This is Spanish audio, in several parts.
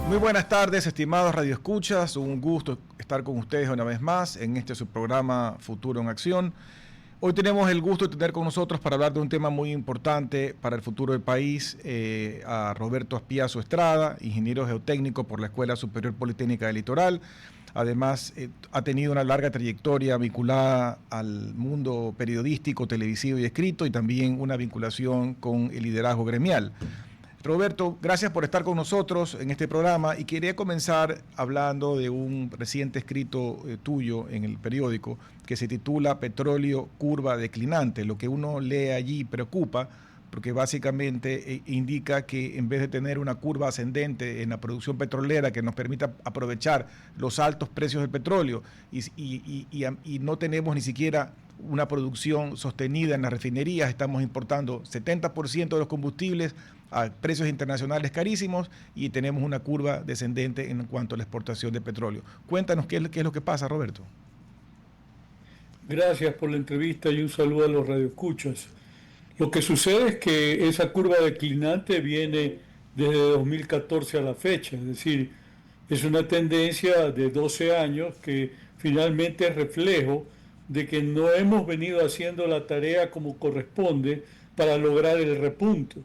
Muy buenas tardes, estimados radioescuchas. Un gusto estar con ustedes una vez más en este su programa Futuro en Acción. Hoy tenemos el gusto de tener con nosotros para hablar de un tema muy importante para el futuro del país a Roberto Aspiazu Estrada, ingeniero geotécnico por la Escuela Superior Politécnica del Litoral. Además, ha tenido una larga trayectoria vinculada al mundo periodístico, televisivo y escrito, y también una vinculación con el liderazgo gremial. Roberto, gracias por estar con nosotros en este programa y quería comenzar hablando de un reciente escrito tuyo en el periódico que se titula Petróleo, curva declinante. Lo que uno lee allí preocupa porque básicamente indica que en vez de tener una curva ascendente en la producción petrolera que nos permita aprovechar los altos precios del petróleo y no tenemos ni siquiera una producción sostenida en las refinerías, estamos importando 70% de los combustibles a precios internacionales carísimos y tenemos una curva descendente en cuanto a la exportación de petróleo. Cuéntanos qué es lo que pasa, Roberto. Gracias por la entrevista y un saludo a los radioescuchas. Lo que sucede es que esa curva declinante viene desde 2014 a la fecha, es decir, es una tendencia de 12 años que finalmente es reflejo de que no hemos venido haciendo la tarea como corresponde para lograr el repunte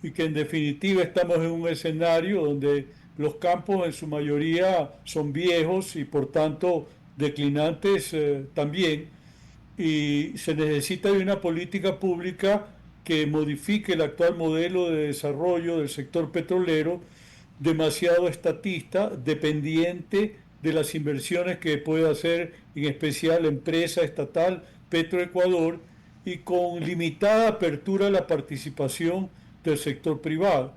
y que en definitiva estamos en un escenario donde los campos en su mayoría son viejos y por tanto declinantes también, y se necesita de una política pública que modifique el actual modelo de desarrollo del sector petrolero, demasiado estatista, dependiente de las inversiones que puede hacer en especial la empresa estatal Petroecuador y con limitada apertura a la participación del sector privado.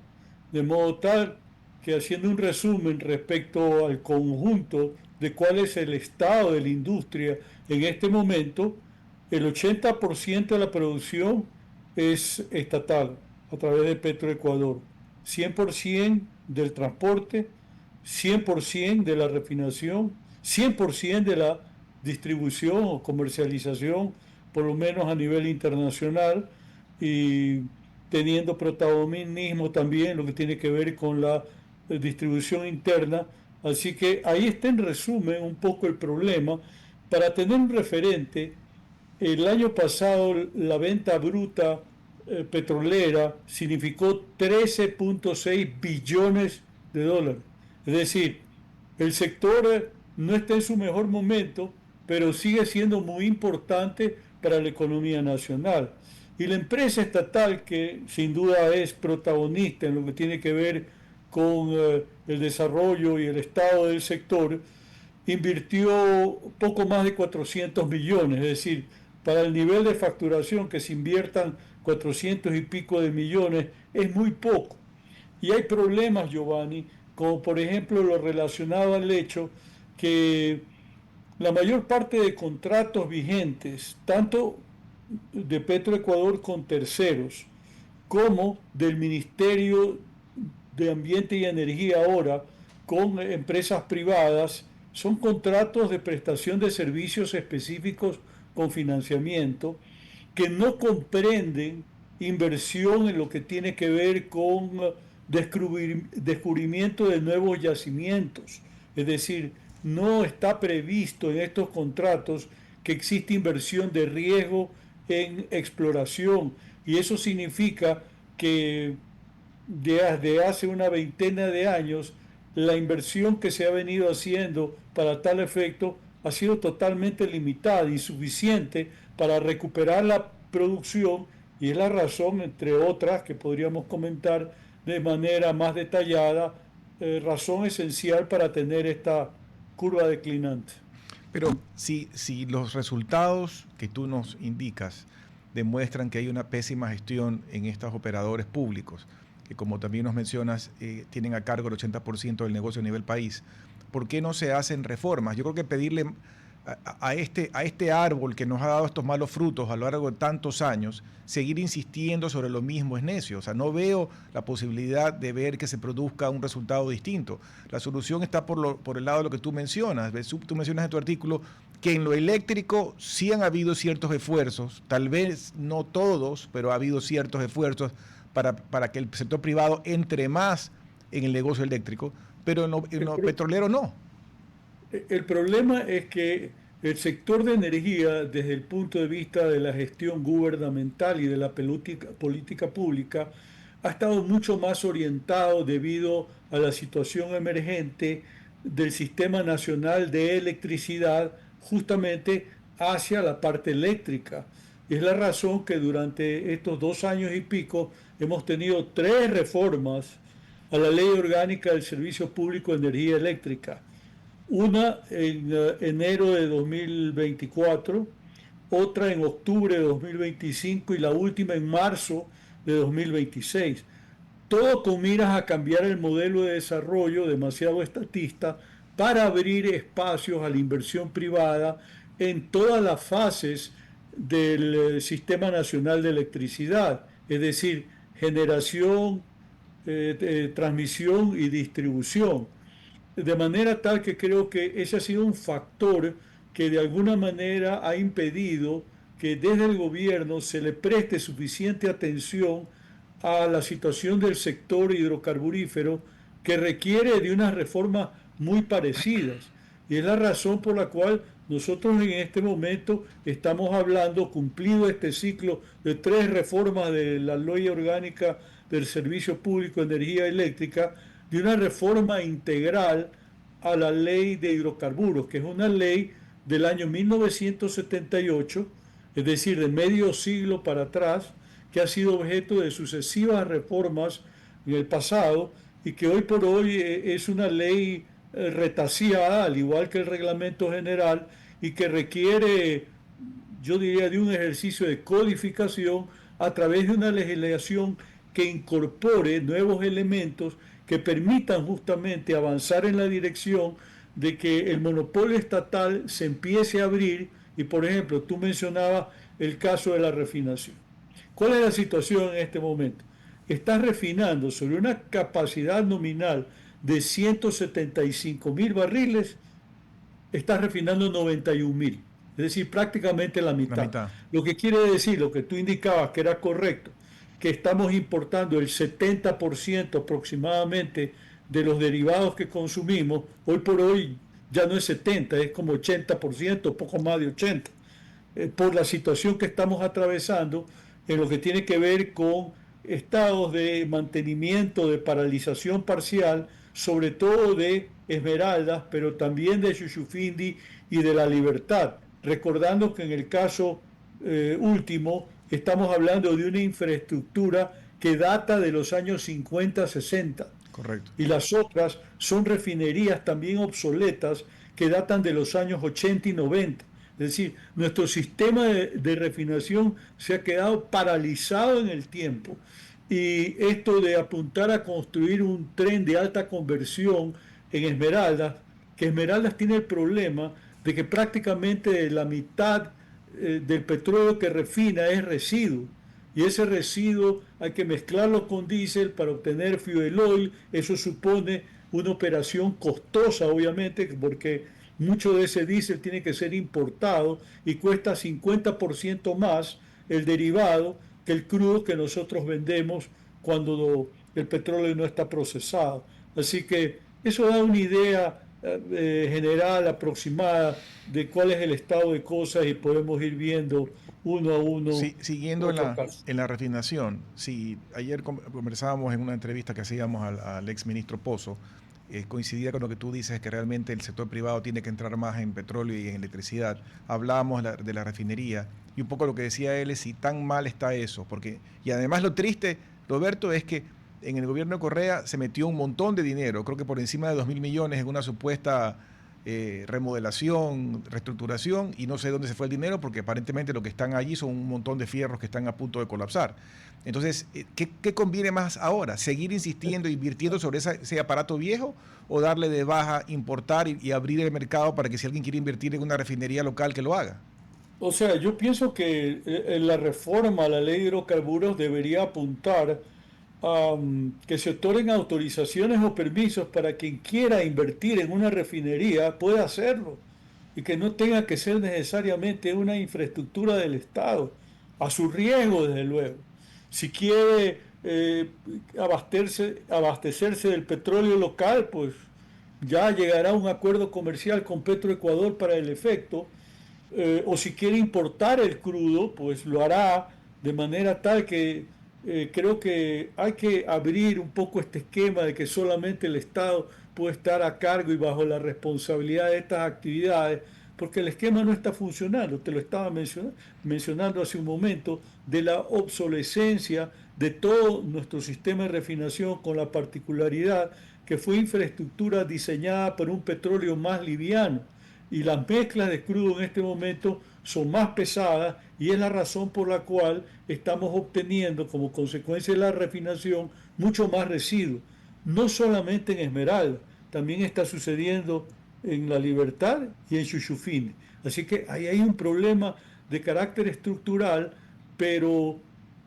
De modo tal que, haciendo un resumen respecto al conjunto de cuál es el estado de la industria en este momento, el 80% de la producción es estatal a través de Petroecuador, 100% del transporte, 100% de la refinación, 100% de la distribución o comercialización, por lo menos a nivel internacional, y teniendo protagonismo también lo que tiene que ver con la distribución interna. Así que ahí está en resumen un poco el problema. Para tener un referente, el año pasado la venta bruta petrolera significó 13.6 billones de dólares. Es decir, el sector no está en su mejor momento, pero sigue siendo muy importante para la economía nacional. Y la empresa estatal, que sin duda es protagonista en lo que tiene que ver con el desarrollo y el estado del sector, invirtió poco más de 400 millones, es decir, para el nivel de facturación que se inviertan 400 y pico de millones es muy poco. Y hay problemas, Giovanni, como por ejemplo lo relacionado al hecho que la mayor parte de contratos vigentes, tanto de Petroecuador con terceros, como del Ministerio de Ambiente y Energía ahora con empresas privadas, son contratos de prestación de servicios específicos con financiamiento que no comprenden inversión en lo que tiene que ver con descubrimiento de nuevos yacimientos. Es decir, no está previsto en estos contratos que existe inversión de riesgo en exploración, y eso significa que desde hace una veintena de años la inversión que se ha venido haciendo para tal efecto ha sido totalmente limitada, insuficiente para recuperar la producción, y es la razón, entre otras, que podríamos comentar de manera más detallada, razón esencial para tener esta curva declinante. Pero si los resultados que tú nos indicas demuestran que hay una pésima gestión en estos operadores públicos, que como también nos mencionas, tienen a cargo el 80% del negocio a nivel país, ¿por qué no se hacen reformas? Yo creo que pedirle a este árbol que nos ha dado estos malos frutos a lo largo de tantos años, seguir insistiendo sobre lo mismo es necio. O sea, no veo la posibilidad de ver que se produzca un resultado distinto. La solución está por el lado de lo que tú mencionas. Tú mencionas en tu artículo que en lo eléctrico sí han habido ciertos esfuerzos, tal vez no todos, pero ha habido ciertos esfuerzos para que el sector privado entre más en el negocio eléctrico, pero en lo petrolero no. El problema es que el sector de energía, desde el punto de vista de la gestión gubernamental y de la política pública, ha estado mucho más orientado debido a la situación emergente del Sistema Nacional de Electricidad justamente hacia la parte eléctrica. Y es la razón que durante estos 2 años y pico hemos tenido 3 reformas a la Ley Orgánica del Servicio Público de Energía Eléctrica. Una en enero de 2024, otra en octubre de 2025 y la última en marzo de 2026. Todo con miras a cambiar el modelo de desarrollo demasiado estatista para abrir espacios a la inversión privada en todas las fases del Sistema Nacional de Electricidad, es decir, generación, transmisión y distribución. De manera tal que creo que ese ha sido un factor que de alguna manera ha impedido que desde el gobierno se le preste suficiente atención a la situación del sector hidrocarburífero, que requiere de unas reformas muy parecidas. Y es la razón por la cual nosotros en este momento estamos hablando, cumplido este ciclo de 3 reformas de la Ley Orgánica del Servicio Público de Energía Eléctrica, de una reforma integral a la Ley de Hidrocarburos, que es una ley del año 1978, es decir, de medio siglo para atrás, que ha sido objeto de sucesivas reformas en el pasado y que hoy por hoy es una ley retaseada, al igual que el reglamento general, y que requiere, yo diría, de un ejercicio de codificación a través de una legislación que incorpore nuevos elementos que permitan justamente avanzar en la dirección de que el monopolio estatal se empiece a abrir. Y por ejemplo, tú mencionabas el caso de la refinación. ¿Cuál es la situación en este momento? Estás refinando sobre una capacidad nominal de 175.000 barriles, estás refinando 91.000, es decir, prácticamente la mitad. La mitad. Lo que quiere decir, lo que tú indicabas que era correcto, que estamos importando el 70% aproximadamente de los derivados que consumimos. Hoy por hoy ya no es 70, es como 80%, poco más de 80, por la situación que estamos atravesando en lo que tiene que ver con estados de mantenimiento, de paralización parcial, sobre todo de Esmeraldas, pero también de Shushufindi y de La Libertad. Recordando que en el caso último estamos hablando de una infraestructura que data de los años 50-60. Correcto. Y las otras son refinerías también obsoletas que datan de los años 80 y 90. Es decir, nuestro sistema de refinación se ha quedado paralizado en el tiempo. Y esto de apuntar a construir un tren de alta conversión en Esmeraldas, que Esmeraldas tiene el problema de que prácticamente la mitad del petróleo que refina es residuo. Y ese residuo hay que mezclarlo con diésel para obtener fuel oil. Eso supone una operación costosa, obviamente, porque mucho de ese diésel tiene que ser importado y cuesta 50% más el derivado que el crudo que nosotros vendemos cuando el petróleo no está procesado. Así que eso da una idea general, aproximada, de cuál es el estado de cosas y podemos ir viendo uno a uno. Sí, siguiendo en la refinación, sí, ayer conversábamos en una entrevista que hacíamos al ex ministro Pozo, coincidía con lo que tú dices, que realmente el sector privado tiene que entrar más en petróleo y en electricidad. Hablábamos de la refinería y un poco lo que decía él es si tan mal está eso, porque, y además lo triste, Roberto, es que en el gobierno de Correa se metió un montón de dinero, creo que por encima de 2.000 millones en una supuesta remodelación, reestructuración, y no sé dónde se fue el dinero porque aparentemente lo que están allí son un montón de fierros que están a punto de colapsar. Entonces, ¿qué conviene más ahora? ¿Seguir insistiendo, invirtiendo sobre ese aparato viejo o darle de baja, importar y abrir el mercado para que si alguien quiere invertir en una refinería local que lo haga? O sea, yo pienso que la reforma a la ley de hidrocarburos debería apuntar a que se otorguen autorizaciones o permisos para quien quiera invertir en una refinería pueda hacerlo y que no tenga que ser necesariamente una infraestructura del Estado, a su riesgo desde luego. Si quiere eh, abastecerse del petróleo local, pues ya llegará a un acuerdo comercial con Petroecuador para el efecto, o si quiere importar el crudo, pues lo hará de manera tal que creo que hay que abrir un poco este esquema de que solamente el Estado puede estar a cargo y bajo la responsabilidad de estas actividades, porque el esquema no está funcionando, te lo estaba mencionando hace un momento, de la obsolescencia de todo nuestro sistema de refinación, con la particularidad que fue infraestructura diseñada para un petróleo más liviano, y las mezclas de crudo en este momento son más pesadas, y es la razón por la cual estamos obteniendo como consecuencia de la refinación mucho más residuos. No solamente en Esmeralda, también está sucediendo en La Libertad y en Chuchufine. Así que ahí hay un problema de carácter estructural, pero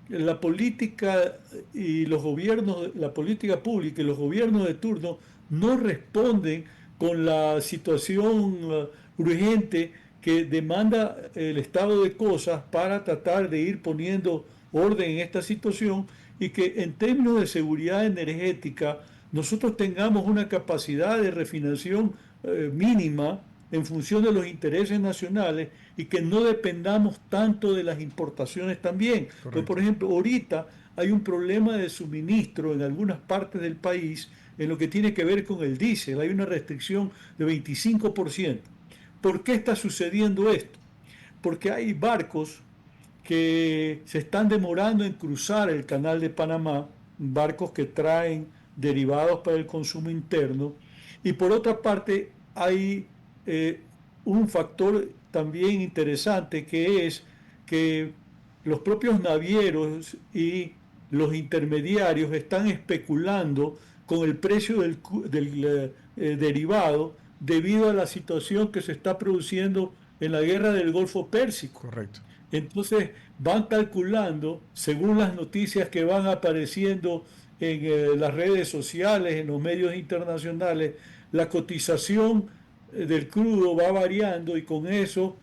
la política y los gobiernos, la política pública y los gobiernos de turno no responden con la situación urgente que demanda el estado de cosas para tratar de ir poniendo orden en esta situación, y que en términos de seguridad energética nosotros tengamos una capacidad de refinación mínima en función de los intereses nacionales, y que no dependamos tanto de las importaciones también. Pues, por Correcto. ejemplo, ahorita hay un problema de suministro en algunas partes del país en lo que tiene que ver con el diésel. Hay una restricción de 25%. ¿Por qué está sucediendo esto? Porque hay barcos que se están demorando en cruzar el canal de Panamá, barcos que traen derivados para el consumo interno, y por otra parte hay eh, un factor también interesante, que es que los propios navieros y los intermediarios están especulando con el precio del derivado, debido a la situación que se está produciendo en la guerra del Golfo Pérsico. Correcto. Entonces van calculando, según las noticias que van apareciendo en las redes sociales, en los medios internacionales, la cotización del crudo va variando, y con eso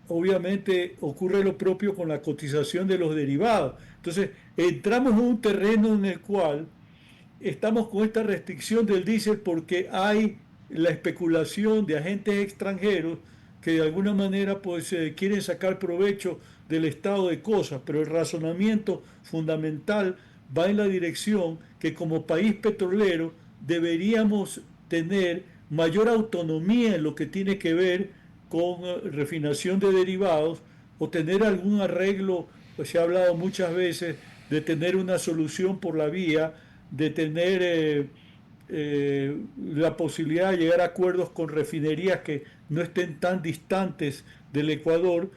obviamente ocurre lo propio con la cotización de los derivados. Entonces entramos en un terreno en el cual estamos con esta restricción del diésel porque hay la especulación de agentes extranjeros que de alguna manera pues quieren sacar provecho del estado de cosas, pero el razonamiento fundamental va en la dirección que como país petrolero deberíamos tener mayor autonomía en lo que tiene que ver con refinación de derivados, o tener algún arreglo. Pues se ha hablado muchas veces de tener una solución por la vía de tener la posibilidad de llegar a acuerdos con refinerías que no estén tan distantes del Ecuador,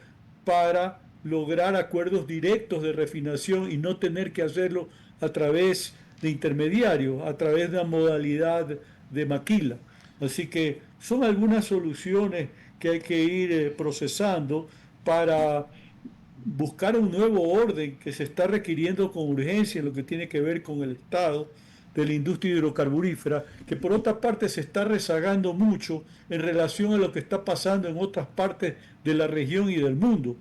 para lograr acuerdos directos de refinación y no tener que hacerlo a través de intermediarios, a través de una modalidad de maquila. Así que son algunas soluciones que hay que ir procesando para buscar un nuevo orden que se está requiriendo con urgencia en lo que tiene que ver con el estado de la industria hidrocarburífera, que por otra parte se está rezagando mucho en relación a lo que está pasando en otras partes de la región y del mundo,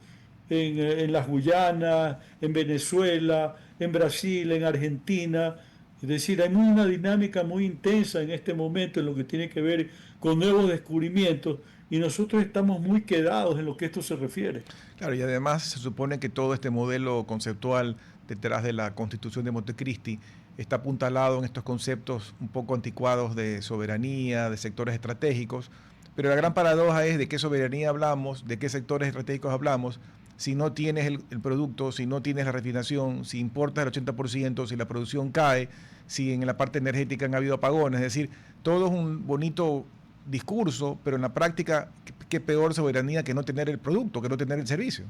en las Guyanas, en Venezuela, en Brasil, en Argentina. Es decir, hay una dinámica muy intensa en este momento en lo que tiene que ver con nuevos descubrimientos, y nosotros estamos muy quedados en lo que esto se refiere. Claro, y además se supone que todo este modelo conceptual detrás de la Constitución de Montecristi está apuntalado en estos conceptos un poco anticuados de soberanía, de sectores estratégicos, pero la gran paradoja es de qué soberanía hablamos, de qué sectores estratégicos hablamos, si no tienes el producto, si no tienes la refinación, si importas el 80%, si la producción cae, si en la parte energética han habido apagones. Es decir, todo es un bonito discurso, pero en la práctica, qué peor soberanía que no tener el producto, que no tener el servicio.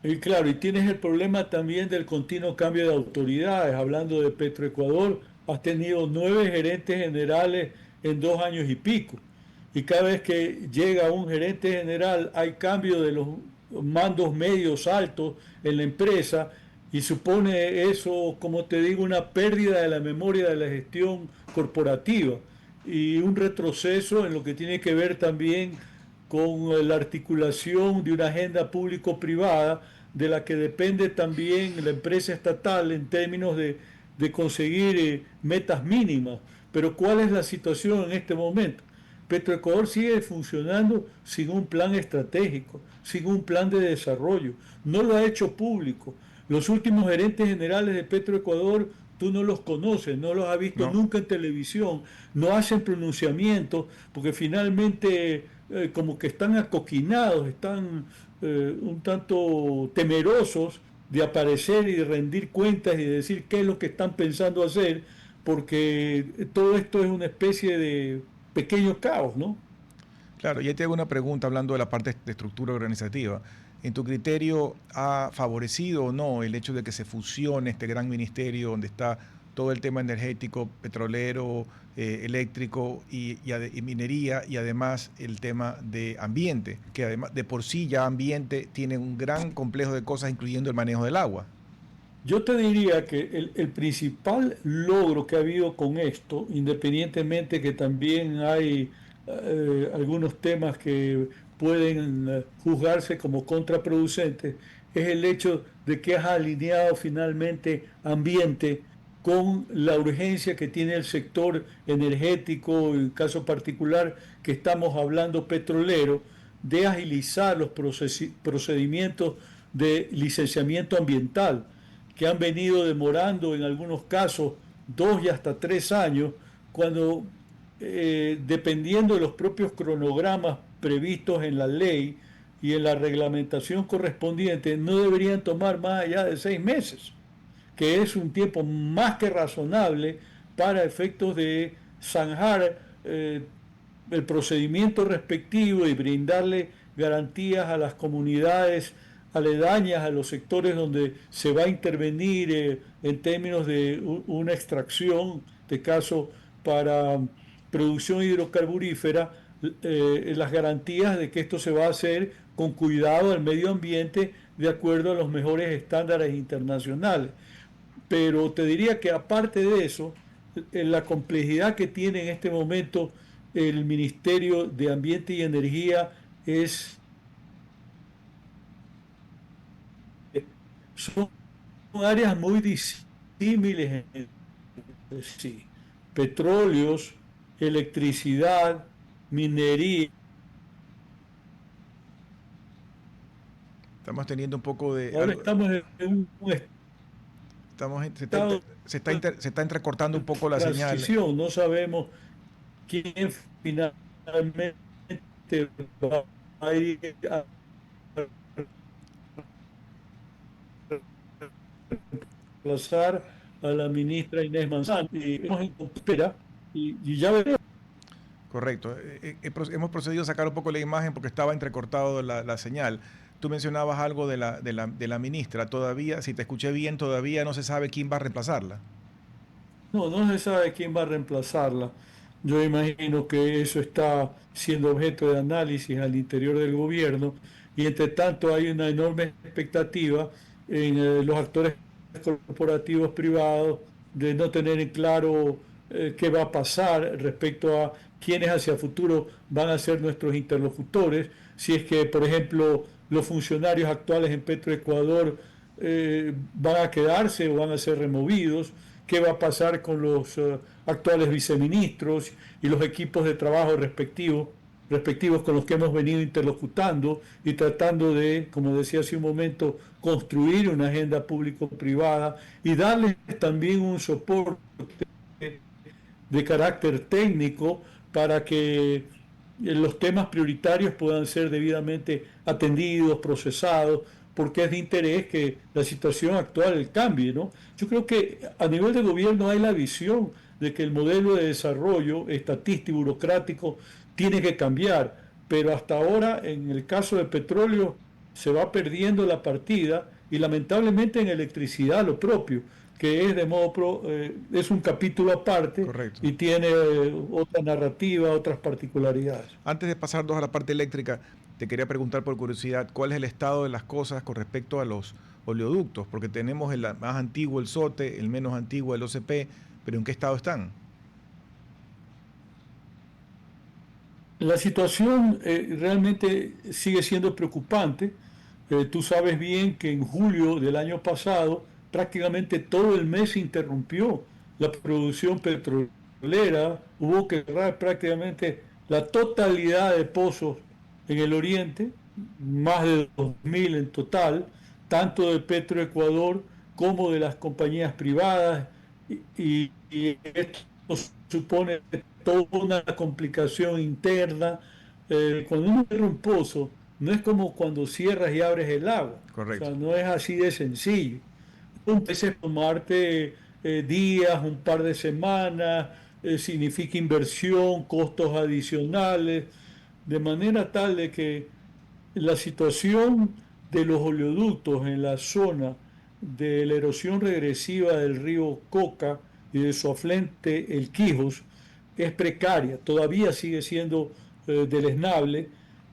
Y claro, y tienes el problema también del continuo cambio de autoridades. Hablando de Petroecuador, has tenido 9 gerentes generales en 2 años y pico. Y cada vez que llega un gerente general hay cambio de los mandos medios altos en la empresa, y supone eso, como te digo, una pérdida de la memoria de la gestión corporativa y un retroceso en lo que tiene que ver también con la articulación de una agenda público-privada, de la que depende también la empresa estatal en términos de de conseguir metas mínimas. Pero ¿cuál es la situación en este momento? Petroecuador sigue funcionando sin un plan estratégico, sin un plan de desarrollo. No lo ha hecho público. Los últimos gerentes generales de Petroecuador, tú no los conoces, no los has visto ¿no? nunca en televisión, no hacen pronunciamientos, porque finalmente como que están acoquinados, están un tanto temerosos de aparecer y de rendir cuentas y de decir qué es lo que están pensando hacer, porque todo esto es una especie de pequeño caos, ¿no? Claro, ya te hago una pregunta hablando de la parte de estructura organizativa. ¿En tu criterio ha favorecido o no el hecho de que se fusione este gran ministerio donde está todo el tema energético, petrolero, eléctrico y minería y además el tema de ambiente, que además de por sí ya ambiente tiene un gran complejo de cosas incluyendo el manejo del agua? Yo te diría que el principal logro que ha habido con esto, independientemente que también hay algunos temas que pueden juzgarse como contraproducentes, es el hecho de que has alineado finalmente ambiente con la urgencia que tiene el sector energético, en caso particular que estamos hablando petrolero, de agilizar los procedimientos de licenciamiento ambiental que han venido demorando en algunos casos 2 y hasta 3 años, cuando dependiendo de los propios cronogramas previstos en la ley y en la reglamentación correspondiente, no deberían tomar más allá de 6 meses, que es un tiempo más que razonable para efectos de zanjar el procedimiento respectivo y brindarle garantías a las comunidades aledañas, a los sectores donde se va a intervenir en términos de una extracción, de caso para producción hidrocarburífera, las garantías de que esto se va a hacer con cuidado al medio ambiente de acuerdo a los mejores estándares internacionales. Pero te diría que aparte de eso, la complejidad que tiene en este momento el Ministerio de Ambiente y Energía es, son áreas muy disímiles entre sí. Petróleos, electricidad, minería. Estamos teniendo un poco de Ahora algo, estamos en un estamos, estado de se está entrecortando un poco la señal. transición, no sabemos quién finalmente va a ir a reemplazar a la ministra Inés Manzano. Y nos espera y ya veremos. Correcto. Hemos procedido a sacar un poco la imagen porque estaba entrecortado la señal. Tú mencionabas algo de la ministra. Todavía, si te escuché bien, todavía no se sabe quién va a reemplazarla. No, no se sabe quién va a reemplazarla. Yo imagino que eso está siendo objeto de análisis al interior del gobierno y entre tanto hay una enorme expectativa en los actores corporativos privados de no tener en claro qué va a pasar respecto a quiénes hacia futuro van a ser nuestros interlocutores, si es que, por ejemplo, los funcionarios actuales en Petroecuador van a quedarse o van a ser removidos, qué va a pasar con los actuales viceministros y los equipos de trabajo respectivos con los que hemos venido interlocutando y tratando de, como decía hace un momento, construir una agenda público-privada y darles también un soporte de carácter técnico para que los temas prioritarios puedan ser debidamente atendidos, procesados, porque es de interés que la situación actual cambie, ¿no? Yo creo que a nivel de gobierno hay la visión de que el modelo de desarrollo estatístico y burocrático tiene que cambiar, pero hasta ahora en el caso de petróleo se va perdiendo la partida y lamentablemente en electricidad lo propio, que es de modo es un capítulo aparte Correcto. y tiene otra narrativa, otras particularidades. Antes de pasarnos a la parte eléctrica, te quería preguntar por curiosidad, ¿cuál es el estado de las cosas con respecto a los oleoductos? Porque tenemos el más antiguo, el SOTE, el menos antiguo, el OCP, pero ¿en qué estado están? La situación realmente sigue siendo preocupante. Tú sabes bien que en julio del año pasado prácticamente todo el mes se interrumpió la producción petrolera, hubo que cerrar prácticamente la totalidad de pozos en el oriente, más de 2.000 en total, tanto de Petroecuador como de las compañías privadas, y esto supone toda una complicación interna. Cuando uno cierra un pozo, no es como cuando cierras y abres el agua, o sea, Correcto. no es así de sencillo. Un veces tomarte días, un par de semanas, significa inversión, costos adicionales, de manera tal de que la situación de los oleoductos en la zona de la erosión regresiva del río Coca y de su afluente el Quijos es precaria, todavía sigue siendo deleznable,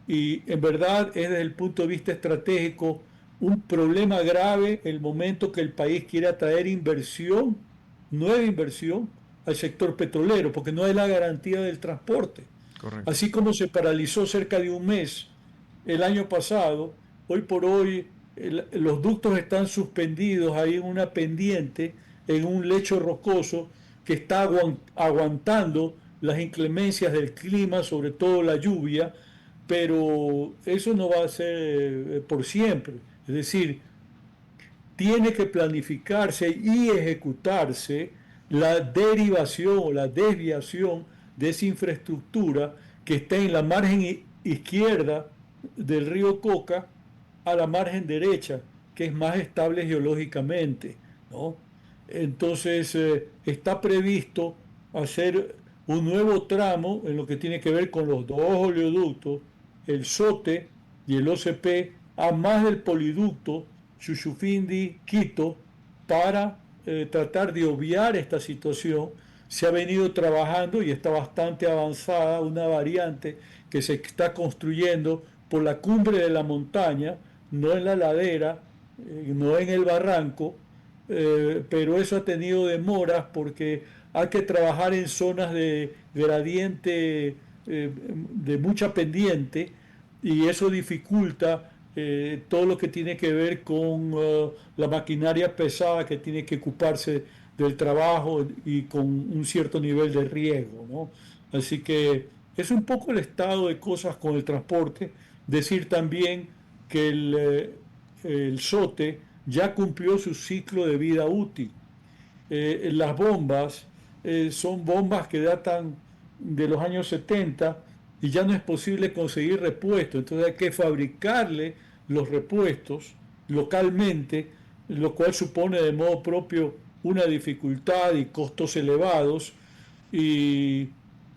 y en verdad es desde el punto de vista estratégico un problema grave el momento que el país quiere atraer inversión, nueva inversión al sector petrolero, porque no hay la garantía del transporte. Correcto. Así como se paralizó cerca de un mes el año pasado, hoy por hoy los ductos están suspendidos ahí en una pendiente, en un lecho rocoso que está aguantando las inclemencias del clima, sobre todo la lluvia, pero eso no va a ser por siempre. Es decir, tiene que planificarse y ejecutarse la derivación o la desviación de esa infraestructura que está en la margen izquierda del río Coca a la margen derecha, que es más estable geológicamente, ¿no? Entonces, está previsto hacer un nuevo tramo en lo que tiene que ver con los dos oleoductos, el SOTE y el OCP, a más del poliducto Chuchufindi-Quito, para tratar de obviar esta situación. Se ha venido trabajando y está bastante avanzada una variante que se está construyendo por la cumbre de la montaña, no en la ladera, no en el barranco, pero eso ha tenido demoras porque hay que trabajar en zonas de gradiente, de mucha pendiente, y eso dificulta todo lo que tiene que ver con la maquinaria pesada que tiene que ocuparse del trabajo y con un cierto nivel de riesgo, ¿no? Así que es un poco el estado de cosas con el transporte. Decir también que el SOTE ya cumplió su ciclo de vida útil. Las bombas son bombas que datan de los años 70 y ya no es posible conseguir repuestos, entonces hay que fabricarle los repuestos localmente, lo cual supone de modo propio una dificultad y costos elevados, y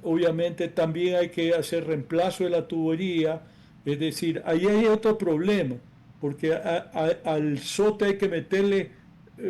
obviamente también hay que hacer reemplazo de la tubería. Es decir, ahí hay otro problema, porque al SOTE hay que meterle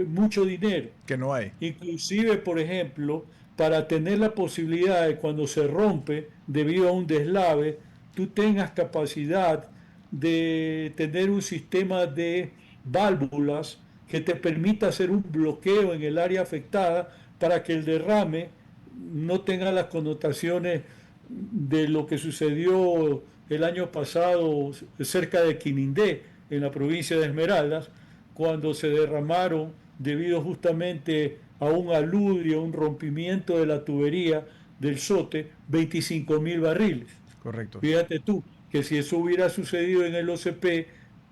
mucho dinero. Que no hay. Inclusive, por ejemplo, para tener la posibilidad de cuando se rompe debido a un deslave, tú tengas capacidad de tener un sistema de válvulas que te permita hacer un bloqueo en el área afectada para que el derrame no tenga las connotaciones de lo que sucedió el año pasado cerca de Quinindé, en la provincia de Esmeraldas, cuando se derramaron debido justamente a un aludrio, un rompimiento de la tubería del SOTE, 25.000 barriles. Correcto. Fíjate tú, que si eso hubiera sucedido en el OCP,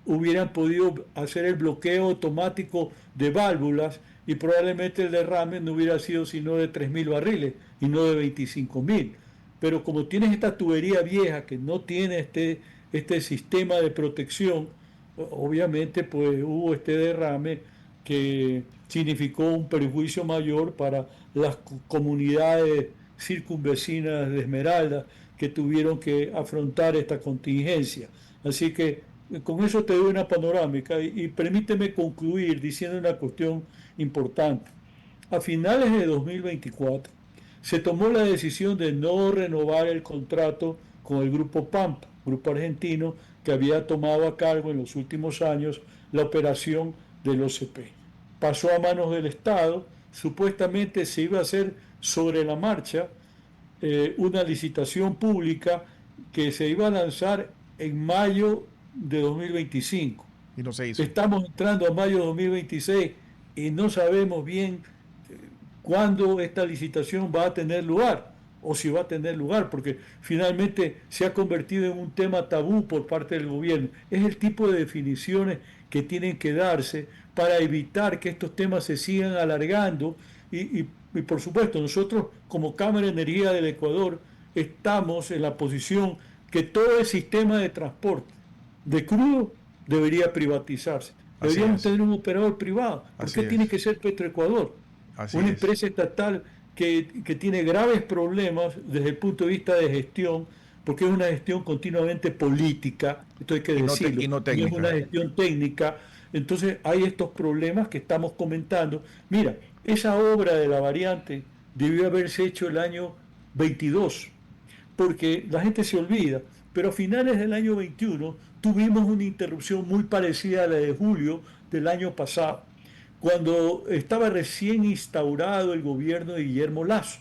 hubieran podido hacer el bloqueo automático de válvulas y probablemente el derrame no hubiera sido sino de 3.000 barriles y no de 25.000. Pero como tienes esta tubería vieja que no tiene este sistema de protección, obviamente pues hubo este derrame que significó un perjuicio mayor para las comunidades circunvecinas de Esmeralda, que tuvieron que afrontar esta contingencia. Así que con eso te doy una panorámica, y permíteme concluir diciendo una cuestión importante. A finales de 2024 se tomó la decisión de no renovar el contrato con el Grupo Pampa, grupo argentino que había tomado a cargo en los últimos años la operación del OCP. Pasó a manos del Estado, supuestamente se iba a hacer sobre la marcha una licitación pública que se iba a lanzar en mayo de 2025. Y no se hizo. Estamos entrando a mayo de 2026 y no sabemos bien cuándo esta licitación va a tener lugar o si va a tener lugar, porque finalmente se ha convertido en un tema tabú por parte del gobierno. Es el tipo de definiciones que tienen que darse para evitar que estos temas se sigan alargando y por supuesto nosotros como Cámara de Energía del Ecuador estamos en la posición que todo el sistema de transporte de crudo debería privatizarse. Así Deberíamos es, tener un operador privado. ¿Por así qué tiene es, que ser Petroecuador? así Una es. empresa estatal que tiene graves problemas desde el punto de vista de gestión, porque es una gestión continuamente política, esto hay que decirlo, Y no no es una técnica. gestión técnica. Entonces hay estos problemas que estamos comentando. Mira, esa obra de la variante debió haberse hecho el año 22, porque la gente se olvida, pero a finales del año 21 tuvimos una interrupción muy parecida a la de julio del año pasado, cuando estaba recién instaurado el gobierno de Guillermo Lasso.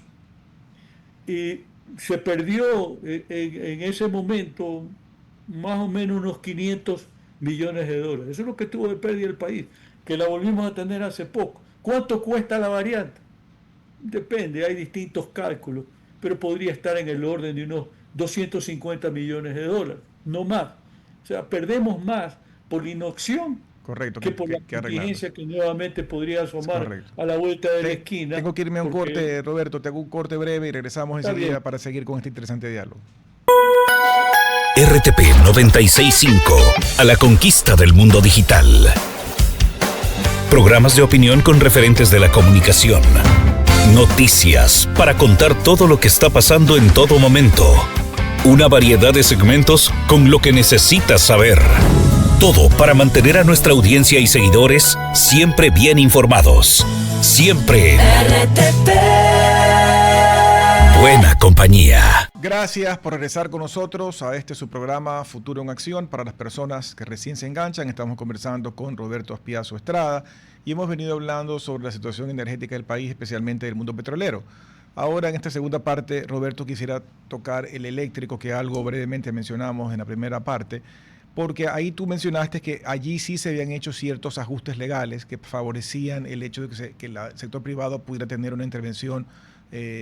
Y se perdió en ese momento más o menos unos 500 millones de dólares. Eso es lo que tuvo de pérdida el país, que la volvimos a tener hace poco. ¿Cuánto cuesta la variante? Depende, hay distintos cálculos, pero podría estar en el orden de unos 250 millones de dólares, no más. O sea, perdemos más por la inacción Correcto, que por la que arreglarlo. contingencia que nuevamente podría Es asomar correcto. a la vuelta de la esquina, Tengo que irme a un porque corte, Roberto. Te hago un corte breve y regresamos está enseguida bien. para seguir con este interesante diálogo. RTP 965, a la conquista del mundo digital. Programas de opinión con referentes de la comunicación. Noticias para contar todo lo que está pasando en todo momento. Una variedad de segmentos con lo que necesitas saber. Todo para mantener a nuestra audiencia y seguidores siempre bien informados. Siempre RTP. buena compañía. Gracias por regresar con nosotros a este su programa Futuro en Acción. Para las personas que recién se enganchan, estamos conversando con Roberto Aspiazu Estrada y hemos venido hablando sobre la situación energética del país, especialmente del mundo petrolero. Ahora, en esta segunda parte, Roberto, quisiera tocar el eléctrico, que algo brevemente mencionamos en la primera parte, porque ahí tú mencionaste que allí sí se habían hecho ciertos ajustes legales que favorecían el hecho de que el sector privado pudiera tener una intervención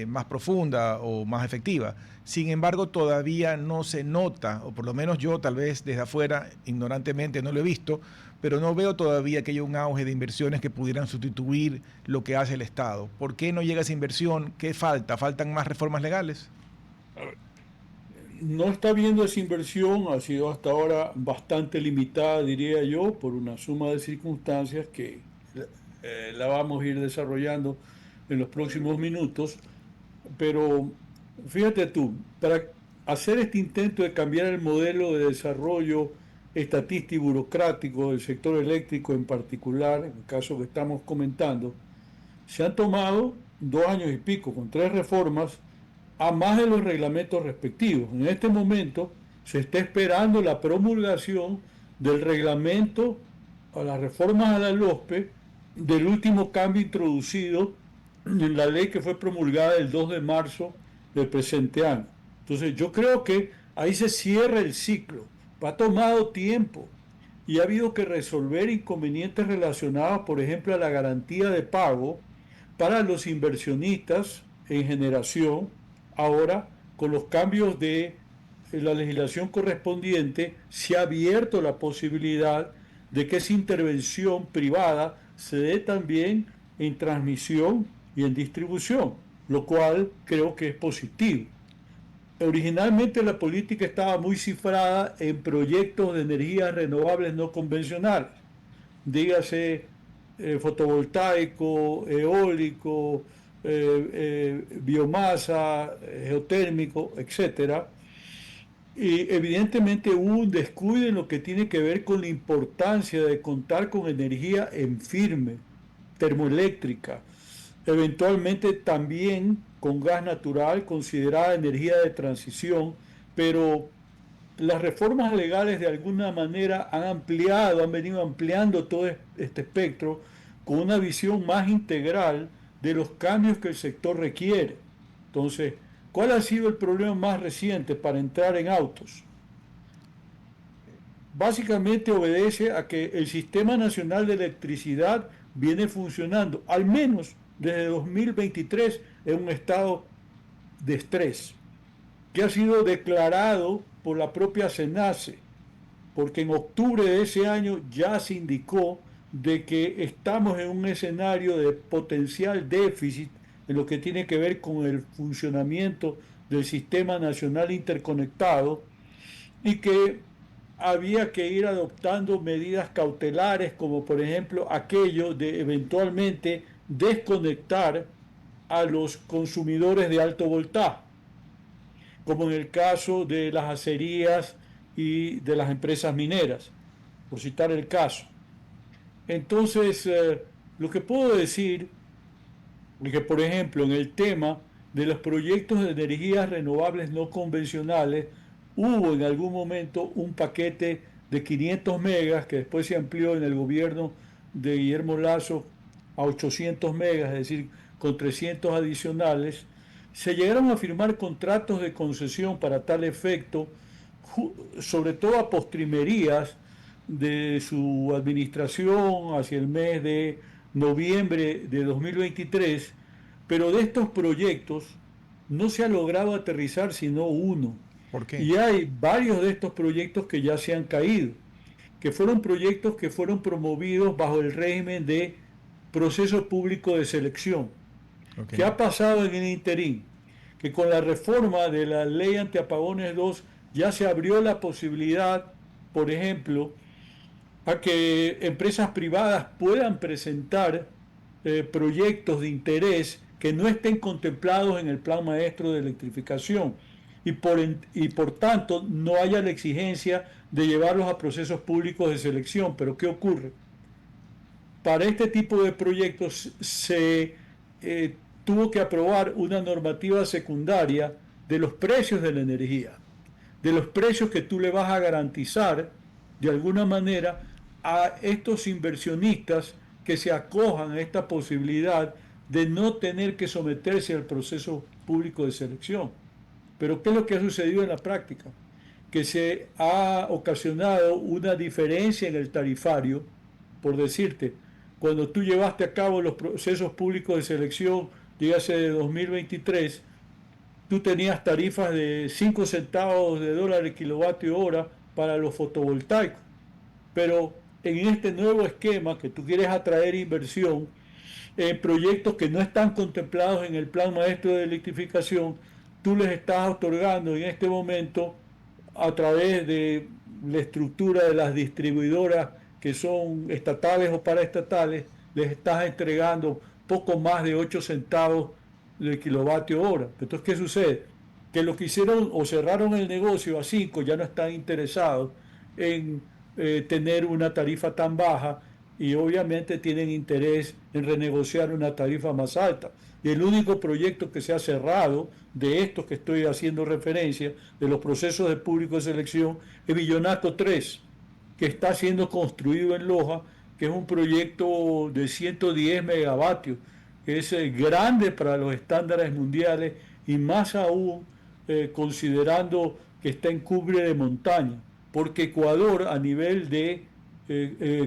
más profunda o más efectiva. Sin embargo, todavía no se nota, o por lo menos yo tal vez desde afuera, ignorantemente no lo he visto, pero no veo todavía que haya un auge de inversiones que pudieran sustituir lo que hace el Estado. ¿Por qué no llega esa inversión? ¿Qué falta? ¿Faltan más reformas legales? No está habiendo esa inversión, ha sido hasta ahora bastante limitada, diría yo, por una suma de circunstancias que la vamos a ir desarrollando en los próximos minutos. Pero fíjate tú, para hacer este intento de cambiar el modelo de desarrollo estatista y burocrático del sector eléctrico en particular, en el caso que estamos comentando, se han tomado 2 años y pico con 3 reformas a más de los reglamentos respectivos. En este momento se está esperando la promulgación del reglamento a las reformas a la LOSPE del último cambio introducido en la ley que fue promulgada el 2 de marzo del presente año. Entonces yo creo que ahí se cierra el ciclo. Ha tomado tiempo y ha habido que resolver inconvenientes relacionados, por ejemplo, a la garantía de pago para los inversionistas en generación. Ahora, con los cambios de la legislación correspondiente, se ha abierto la posibilidad de que esa intervención privada se dé también en transmisión y en distribución, lo cual creo que es positivo. Originalmente la política estaba muy cifrada en proyectos de energías renovables no convencionales, dígase fotovoltaico, eólico, biomasa, geotérmico, etcétera. Y evidentemente hubo un descuido en lo que tiene que ver con la importancia de contar con energía en firme, termoeléctrica, eventualmente también con gas natural, considerada energía de transición, pero las reformas legales de alguna manera han venido ampliando todo este espectro con una visión más integral de los cambios que el sector requiere. Entonces, ¿cuál ha sido el problema más reciente para entrar en autos? Básicamente obedece a que el Sistema Nacional de Electricidad viene funcionando, al menos desde 2023, en un estado de estrés, que ha sido declarado por la propia SENACE, porque en octubre de ese año ya se indicó de que estamos en un escenario de potencial déficit en lo que tiene que ver con el funcionamiento del Sistema Nacional Interconectado y que había que ir adoptando medidas cautelares, como por ejemplo aquello de eventualmente desconectar a los consumidores de alto voltaje, como en el caso de las acerías y de las empresas mineras, por citar el caso. Entonces, lo que puedo decir es que, por ejemplo, en el tema de los proyectos de energías renovables no convencionales, hubo en algún momento un paquete de 500 megas que después se amplió en el gobierno de Guillermo Lasso a 800 megas, es decir, con 300 adicionales. Se llegaron a firmar contratos de concesión para tal efecto, sobre todo a postrimerías de su administración hacia el mes de noviembre de 2023, pero de estos proyectos no se ha logrado aterrizar sino uno. ¿Por qué? Y hay varios de estos proyectos que ya se han caído, que fueron proyectos que fueron promovidos bajo el régimen de proceso público de selección. Okay. ¿Qué ha pasado en el interín? Que con la reforma de la ley antiapagones 2 ya se abrió la posibilidad, por ejemplo, a que empresas privadas puedan presentar proyectos de interés que no estén contemplados en el Plan Maestro de Electrificación y por tanto no haya la exigencia de llevarlos a procesos públicos de selección. Pero ¿qué ocurre? Para este tipo de proyectos se tuvo que aprobar una normativa secundaria de los precios de la energía, de los precios que tú le vas a garantizar de alguna manera a estos inversionistas que se acojan a esta posibilidad de no tener que someterse al proceso público de selección. Pero ¿qué es lo que ha sucedido en la práctica? Que se ha ocasionado una diferencia en el tarifario. Por decirte, cuando tú llevaste a cabo los procesos públicos de selección, dígase de 2023, tú tenías tarifas de 5 centavos de dólar el kilovatio hora para los fotovoltaicos. Pero en este nuevo esquema que tú quieres atraer inversión en proyectos que no están contemplados en el Plan Maestro de Electrificación, tú les estás otorgando en este momento, a través de la estructura de las distribuidoras que son estatales o paraestatales, les estás entregando poco más de 8 centavos del kilovatio hora. Entonces, ¿qué sucede? Que los que hicieron o cerraron el negocio a 5 ya no están interesados en tener una tarifa tan baja y obviamente tienen interés en renegociar una tarifa más alta. Y el único proyecto que se ha cerrado de estos que estoy haciendo referencia, de los procesos de público de selección, es Villonaco 3, que está siendo construido en Loja, que es un proyecto de 110 megavatios, que es grande para los estándares mundiales y más aún considerando que está en cumbre de montaña, porque Ecuador a nivel de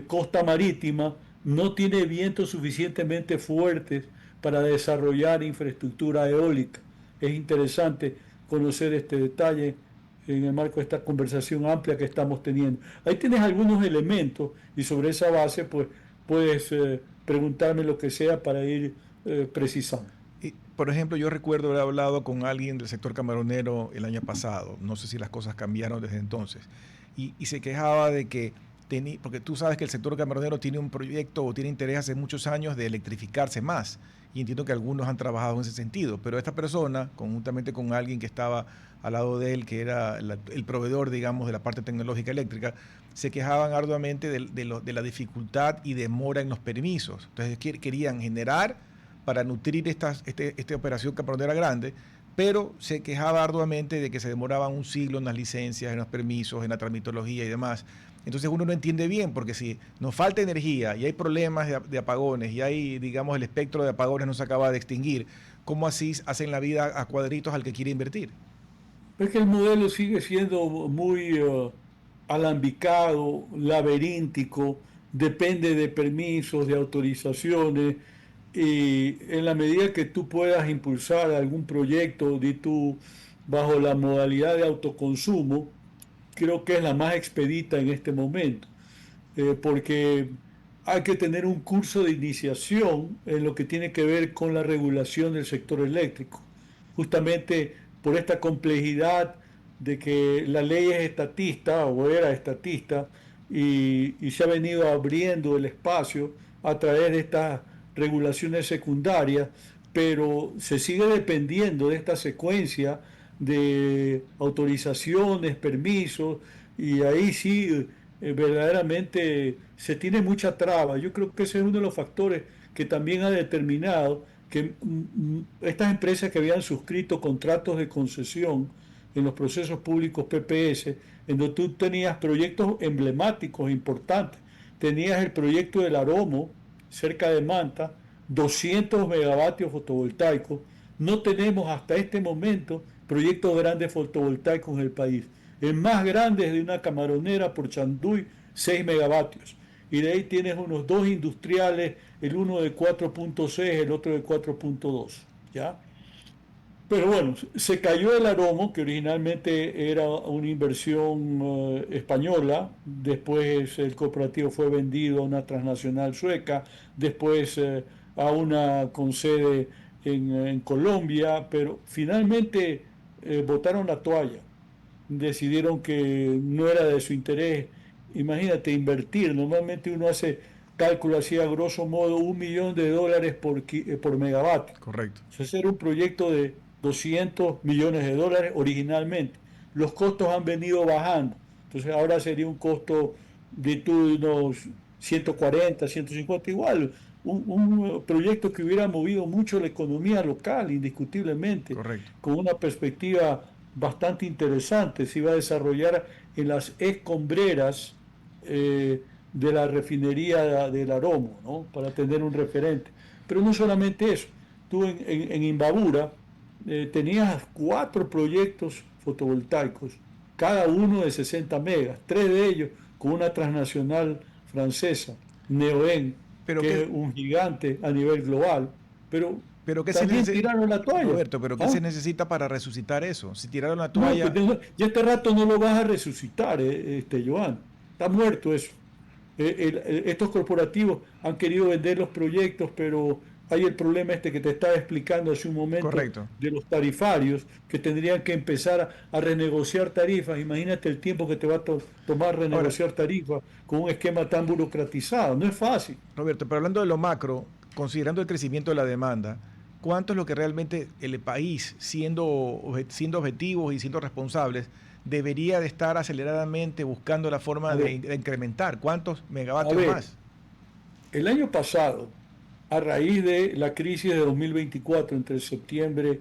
costa marítima no tiene vientos suficientemente fuertes para desarrollar infraestructura eólica. Es interesante conocer este detalle en el marco de esta conversación amplia que estamos teniendo. Ahí tienes algunos elementos y sobre esa base pues puedes preguntarme lo que sea para ir precisando. Y, por ejemplo, yo recuerdo haber hablado con alguien del sector camaronero el año pasado, no sé si las cosas cambiaron desde entonces, y se quejaba de que porque tú sabes que el sector camaronero tiene un proyecto o tiene interés hace muchos años de electrificarse más, y entiendo que algunos han trabajado en ese sentido, pero esta persona, conjuntamente con alguien que estaba al lado de él, que era el proveedor, digamos, de la parte tecnológica eléctrica, se quejaban arduamente de la dificultad y demora en los permisos. Entonces querían generar para nutrir esta operación camaronera grande, pero se quejaba arduamente de que se demoraban un siglo en las licencias, en los permisos, en la tramitología y demás. Entonces uno no entiende bien, porque si nos falta energía y hay problemas de apagones y hay, digamos, el espectro de apagones no se acaba de extinguir, ¿cómo así hacen la vida a cuadritos al que quiere invertir? Es que el modelo sigue siendo muy alambicado, laberíntico, depende de permisos, de autorizaciones, y en la medida que tú puedas impulsar algún proyecto de tú bajo la modalidad de autoconsumo, creo que es la más expedita en este momento, porque hay que tener un curso de iniciación en lo que tiene que ver con la regulación del sector eléctrico, justamente por esta complejidad de que la ley es estatista o era estatista y se ha venido abriendo el espacio a través de estas regulaciones secundarias, pero se sigue dependiendo de esta secuencia de autorizaciones, permisos, y ahí sí verdaderamente se tiene mucha traba. Yo creo que ese es uno de los factores que también ha determinado que estas empresas que habían suscrito contratos de concesión en los procesos públicos PPS, en donde tú tenías proyectos emblemáticos importantes, tenías el proyecto del Aromo, cerca de Manta, 200 megavatios fotovoltaicos. No tenemos hasta este momento proyectos grandes fotovoltaicos en el país. El más grande es de una camaronera por Chanduy, 6 megavatios. Y de ahí tienes unos dos industriales, el uno de 4.6, el otro de 4.2. ¿Ya? Pero bueno, se cayó el Aromo, que originalmente era una inversión española, después el cooperativo fue vendido a una transnacional sueca, después a una con sede en Colombia, pero finalmente botaron la toalla, decidieron que no era de su interés. Imagínate, invertir, normalmente uno hace cálculo así a grosso modo $1 millón por megavatio. Correcto. Ese era un proyecto de $200 millones originalmente. Los costos han venido bajando, entonces ahora sería un costo de unos 140, 150, igual, un proyecto que hubiera movido mucho la economía local, indiscutiblemente. Correcto. Con una perspectiva bastante interesante. Se iba a desarrollar en las escombreras de la refinería del Aromo, ¿no? Para tener un referente. Pero no solamente eso, tú en Imbabura tenías 4 proyectos fotovoltaicos, cada uno de 60 megas, 3 de ellos con una transnacional francesa, Neoen, que es un gigante a nivel global, pero también tiraron la toalla. Roberto, pero ¿qué se necesita para resucitar eso? Si tiraron la toalla... No, pues, ya este rato no lo vas a resucitar, Joan. Está muerto eso. Estos corporativos han querido vender los proyectos, pero hay el problema que te estaba explicando hace un momento. Correcto. De los tarifarios que tendrían que empezar a renegociar tarifas. Imagínate el tiempo que te va a tomar renegociar tarifas con un esquema tan burocratizado. No es fácil. Roberto, pero hablando de lo macro, considerando el crecimiento de la demanda, ¿cuánto es lo que realmente el país, siendo objetivos y siendo responsables, debería de estar aceleradamente buscando la forma de incrementar? ¿Cuántos megavatios más? El año pasado, a raíz de la crisis de 2024, entre septiembre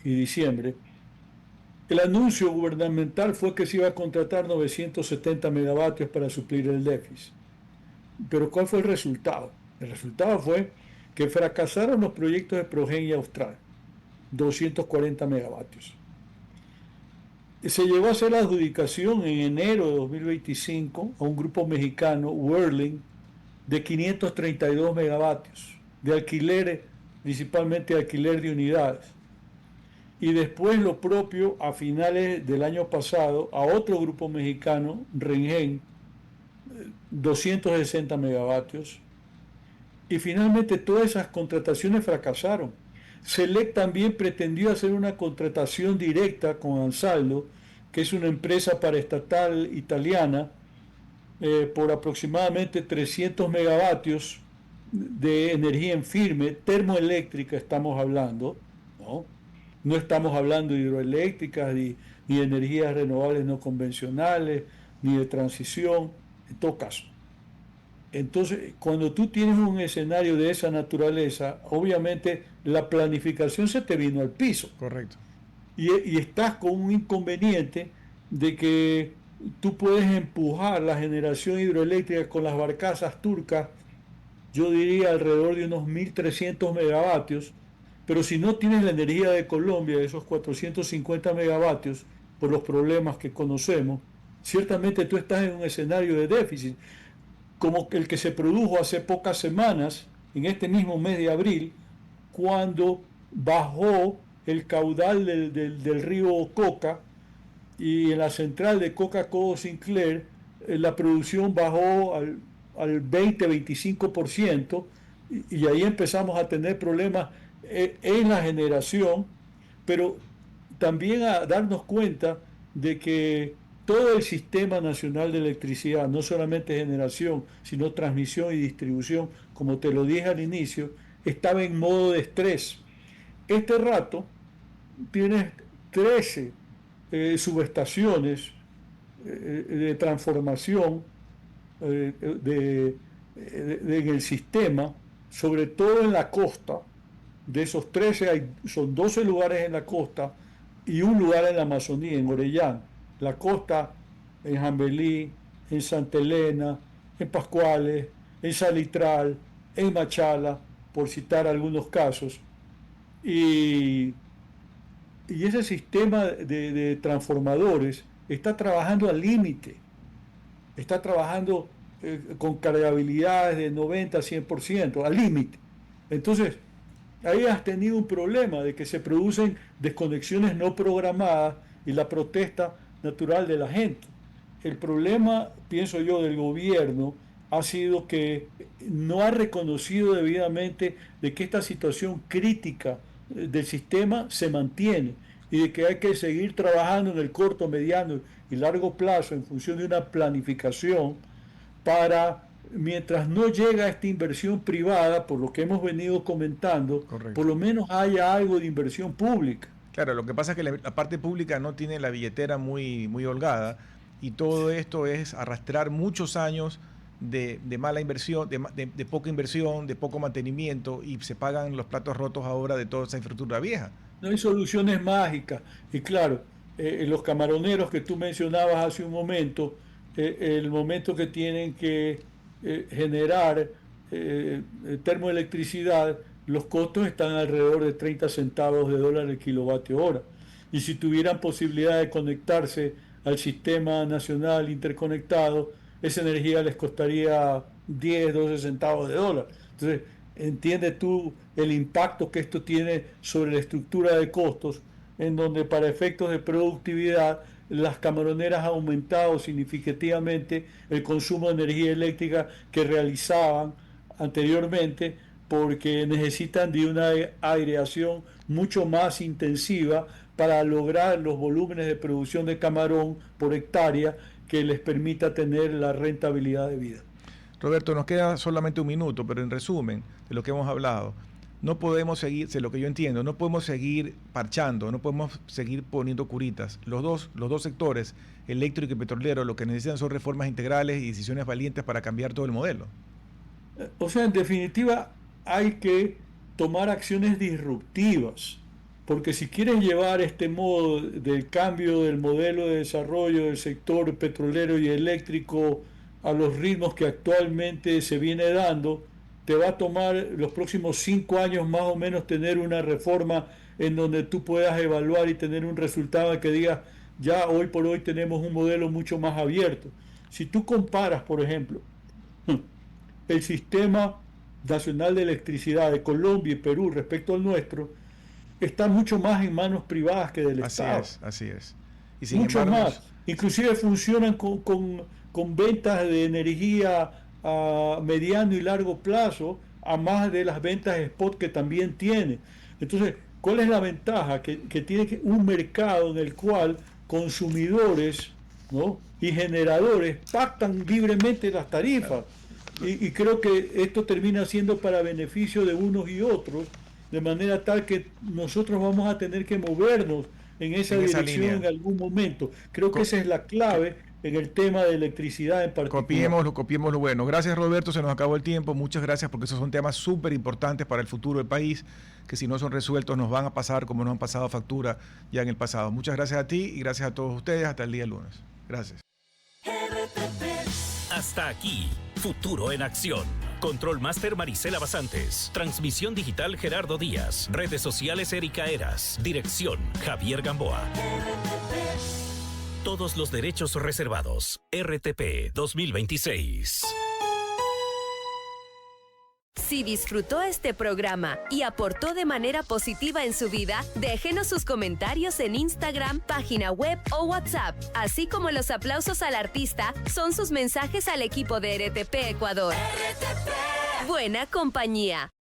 y diciembre, el anuncio gubernamental fue que se iba a contratar 970 megavatios para suplir el déficit. Pero ¿cuál fue el resultado? El resultado fue que fracasaron los proyectos de Progenia Austral, 240 megavatios. Se llegó a hacer la adjudicación en enero de 2025 a un grupo mexicano, Whirling, de 532 megavatios, de alquiler, principalmente alquiler de unidades. Y después lo propio a finales del año pasado a otro grupo mexicano, Rengen, 260 megavatios. Y finalmente todas esas contrataciones fracasaron. Select también pretendió hacer una contratación directa con Ansaldo, que es una empresa paraestatal italiana, por aproximadamente 300 megavatios de energía en firme, termoeléctrica estamos hablando, ¿no? No estamos hablando de hidroeléctricas, ni de energías renovables no convencionales, ni de transición, en todo caso. Entonces, cuando tú tienes un escenario de esa naturaleza, obviamente la planificación se te vino al piso. Correcto. Y estás con un inconveniente de que tú puedes empujar la generación hidroeléctrica con las barcazas turcas, yo diría alrededor de unos 1.300 megavatios, pero si no tienes la energía de Colombia, esos 450 megavatios, por los problemas que conocemos, ciertamente tú estás en un escenario de déficit. como el que se produjo hace pocas semanas, en este mismo mes de abril, cuando bajó el caudal del río Coca, y en la central de Coca-Cola Sinclair la producción bajó al 20-25%, y ahí empezamos a tener problemas en la generación, pero también a darnos cuenta de que todo el sistema nacional de electricidad, no solamente generación, sino transmisión y distribución, como te lo dije al inicio, estaba en modo de estrés. Este rato tienes 13 subestaciones de transformación en el sistema, sobre todo en la costa. De esos 13 son 12 lugares en la costa y un lugar en la Amazonía, en Orellán. La costa en Jambelí, en Santa Elena, en Pascuales, en Salitral, en Machala, por citar algunos casos. Y ese sistema de transformadores está trabajando al límite, está trabajando con cargabilidades de 90-100%, al límite. Entonces, ahí has tenido un problema de que se producen desconexiones no programadas y la protesta natural de la gente. El problema, pienso yo, del gobierno ha sido que no ha reconocido debidamente de que esta situación crítica del sistema se mantiene y de que hay que seguir trabajando en el corto, mediano y largo plazo en función de una planificación para, mientras no llega esta inversión privada, por lo que hemos venido comentando, Correcto. Por lo menos haya algo de inversión pública. Claro, lo que pasa es que la parte pública no tiene la billetera muy holgada, y todo esto es arrastrar muchos años de mala inversión, de poca inversión, de poco mantenimiento, y se pagan los platos rotos ahora de toda esa infraestructura vieja. No hay soluciones mágicas. Y claro, los camaroneros que tú mencionabas hace un momento, el momento que tienen que generar termoelectricidad, los costos están alrededor de 30 centavos de dólar el kilovatio hora. Y si tuvieran posibilidad de conectarse al sistema nacional interconectado, esa energía les costaría 10-12 centavos de dólar. Entonces, entiende tú el impacto que esto tiene sobre la estructura de costos, en donde para efectos de productividad las camaroneras han aumentado significativamente el consumo de energía eléctrica que realizaban anteriormente, porque necesitan de una aireación mucho más intensiva para lograr los volúmenes de producción de camarón por hectárea que les permita tener la rentabilidad de vida. Roberto, nos queda solamente un minuto, pero en resumen de lo que hemos hablado, no podemos seguir, de lo que yo entiendo, no podemos seguir parchando, no podemos seguir poniendo curitas. Los dos sectores, eléctrico y petrolero, lo que necesitan son reformas integrales y decisiones valientes para cambiar todo el modelo. O sea, en definitiva, hay que tomar acciones disruptivas, porque si quieres llevar este modo del cambio del modelo de desarrollo del sector petrolero y eléctrico a los ritmos que actualmente se viene dando, te va a tomar los próximos 5 años más o menos tener una reforma en donde tú puedas evaluar y tener un resultado que diga, ya hoy por hoy tenemos un modelo mucho más abierto. Si tú comparas, por ejemplo, el sistema nacional de electricidad de Colombia y Perú respecto al nuestro, está mucho más en manos privadas que del Estado. Así es. Y sin mucho embargo, más. Inclusive funcionan con ventas de energía a mediano y largo plazo, a más de las ventas spot que también tiene. Entonces, ¿cuál es la ventaja? Que tiene un mercado en el cual consumidores, ¿no?, y generadores pactan libremente las tarifas. Y creo que esto termina siendo para beneficio de unos y otros, de manera tal que nosotros vamos a tener que movernos en esa dirección en algún momento. Creo que esa es la clave en el tema de electricidad en particular. Copiemos lo bueno. Gracias, Roberto, se nos acabó el tiempo. Muchas gracias, porque esos son temas súper importantes para el futuro del país, que si no son resueltos nos van a pasar como nos han pasado factura ya en el pasado. Muchas gracias a ti y gracias a todos ustedes. Hasta el día lunes. Gracias. Hasta aquí, Futuro en Acción. Control Master Marisela Basantes. Transmisión digital Gerardo Díaz. Redes sociales Erika Eras. Dirección Javier Gamboa. Todos los derechos reservados. RTP 2026. Si disfrutó este programa y aportó de manera positiva en su vida, déjenos sus comentarios en Instagram, página web o WhatsApp, así como los aplausos al artista son sus mensajes al equipo de RTP Ecuador. RTP. Buena compañía.